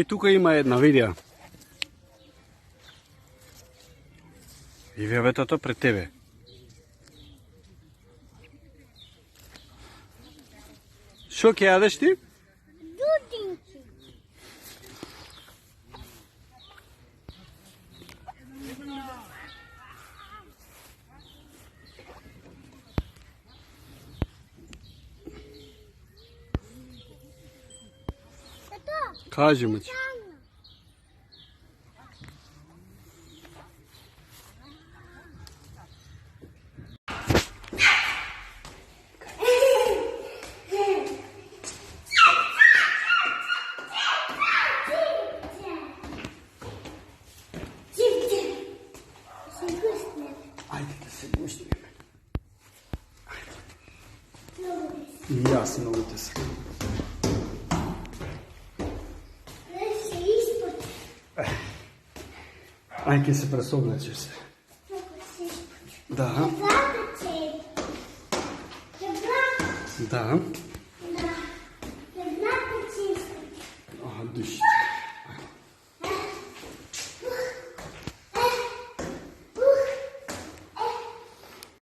тук има една, видя. И веветото пред тебе. Шо ќе ядеш ти? Дудинки. Тато, Кажи му ти. Айде да се гушнем. И аз много те се. Айде се пресоблечеш се. Да. Да. Ага, души.